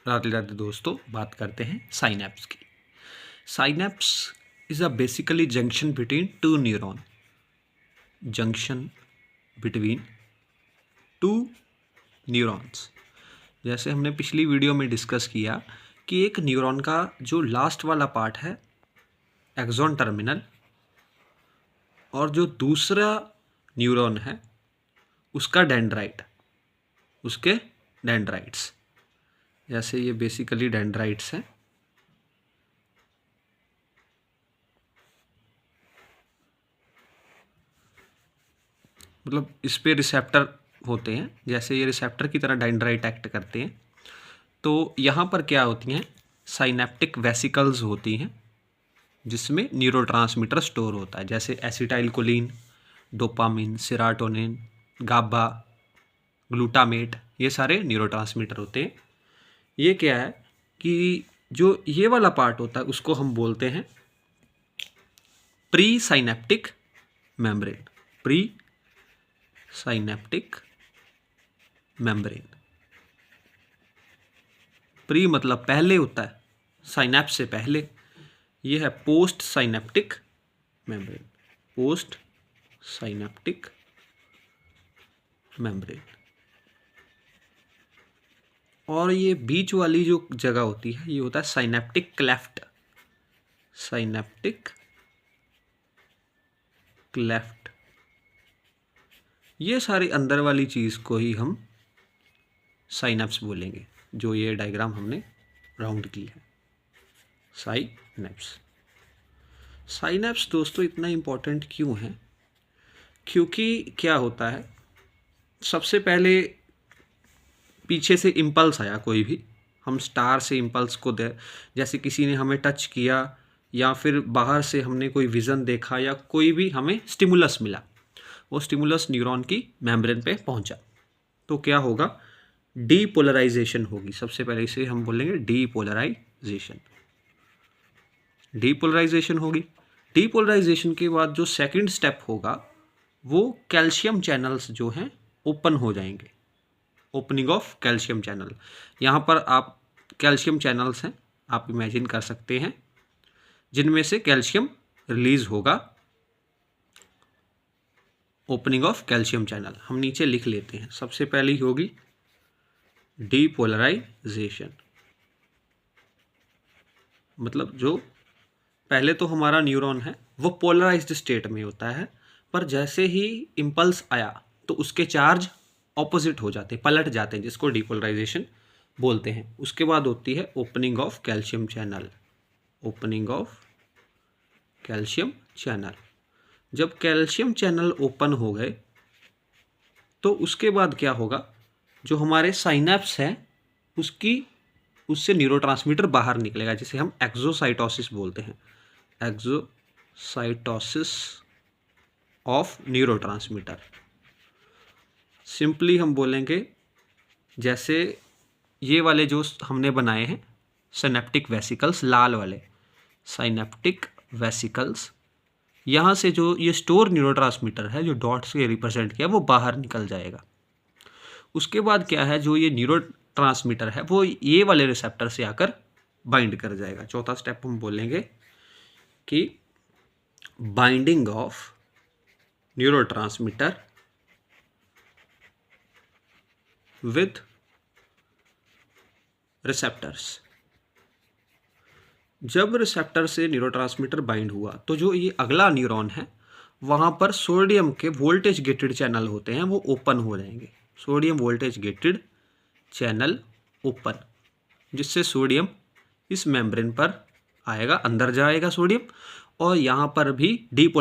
राधे राधे दोस्तों, बात करते हैं साइनैप्स की। Synapse is a basically junction between two neuron. Junction between two neurons. जैसे हमने पिछली वीडियो में डिस्कस किया कि एक न्यूरॉन का जो लास्ट वाला पार्ट है एक्सॉन टर्मिनल, और जो दूसरा न्यूरॉन है उसका डेंड्राइट, उसके डेंड्राइट्स। जैसे ये बेसिकली डेंड्राइट्स हैं। मतलब इस पे रिसेप्टर होते हैं, जैसे ये रिसेप्टर की तरह डेंड्राइट एक्ट करते हैं। तो यहाँ पर क्या होती हैं, साइनेप्टिक वेसिकल्स होती हैं जिसमें न्यूरोट्रांसमीटर स्टोर होता है, जैसे एसिटाइलकोलिन, डोपामिन, सेरोटोनिन, गाबा, ग्लूटामेट, ये सारे न्यूरोट्रांसमीटर होते हैं। ये क्या है कि जो ये वाला पार्ट होता है उसको हम बोलते हैं pre synaptic membrane. Pre synaptic membrane. Pre मतलब पहले होता है, साइनेप्स से पहले। ये है post synaptic membrane. Post synaptic membrane. और ये बीच वाली जो जगह होती है ये होता है साइनेप्टिक क्लेफ्ट। Synaptic cleft. ये सारी अंदर वाली चीज़ को ही हम साइनेप्स बोलेंगे, जो ये डायग्राम हमने राउंड की है। साइनेप्स। साइनेप्स दोस्तों इतना इम्पोर्टेंट क्यों है? क्योंकि क्या होता है, सबसे पहले पीछे से इम्पल्स आया, कोई भी हम स्टार से इम्पल्स को दे, जैसे किसी ने हमें टच किया या फिर बाहर से हमने कोई विज़न देखा या कोई भी हमें स्टिमुलस मिला, वो स्टिमुलस न्यूरॉन की मेम्ब्रेन पे पहुंचा, तो क्या होगा, डीपोलराइजेशन होगी। सबसे पहले इसे हम बोलेंगे डीपोलराइजेशन। डीपोलराइजेशन होगी। डीपोलराइजेशन के बाद जो सेकंड स्टेप होगा वो कैल्शियम चैनल्स जो हैं ओपन हो जाएंगे। Opening of calcium channel. यहाँ पर आप कैल्शियम चैनल्स हैं, आप इमेजिन कर सकते हैं, जिनमें से कैल्शियम रिलीज होगा। ओपनिंग ऑफ कैल्शियम चैनल हम नीचे लिख लेते हैं। सबसे पहली होगी डीपोलराइजेशन। मतलब जो पहले तो हमारा न्यूरॉन है वो पोलराइज्ड स्टेट में होता है, पर जैसे ही इम्पल्स आया तो उसके चार्ज ऑपोजिट हो जाते हैं, पलट जाते हैं, जिसको डीपोलराइजेशन बोलते हैं। उसके बाद होती है opening of calcium channel. Opening of calcium channel. जब कैल्शियम चैनल ओपन हो गए तो उसके बाद क्या होगा, जो हमारे साइनेप्स हैं उससे न्यूरोट्रांसमीटर बाहर निकलेगा, जिसे हम एक्सोसाइटोसिस बोलते हैं। Exocytosis of neurotransmitter. सिंपली हम बोलेंगे, जैसे ये वाले जो हमने बनाए हैं सिनेप्टिक वेसिकल्स, लाल वाले सिनेप्टिक वेसिकल्स, यहाँ से जो ये स्टोर न्यूरोट्रांसमीटर है जो डॉट्स से रिप्रेजेंट किया वो बाहर निकल जाएगा। उसके बाद क्या है, जो ये न्यूरोट्रांसमीटर है वो ये वाले रिसेप्टर से आकर बाइंड कर जाएगा। चौथा स्टेप हम बोलेंगे कि binding of neurotransmitter with receptors. जब रिसेप्टर से न्यूरोट्रांसमीटर बाइंड हुआ तो जो ये अगला न्यूरॉन है वहाँ पर सोडियम के वोल्टेज गेटेड चैनल होते हैं, वो ओपन हो जाएंगे। Sodium voltage gated channel open, जिससे सोडियम इस मेम्ब्रेन पर आएगा, अंदर जाएगा सोडियम, और यहाँ पर भी डीपोलराइजेशन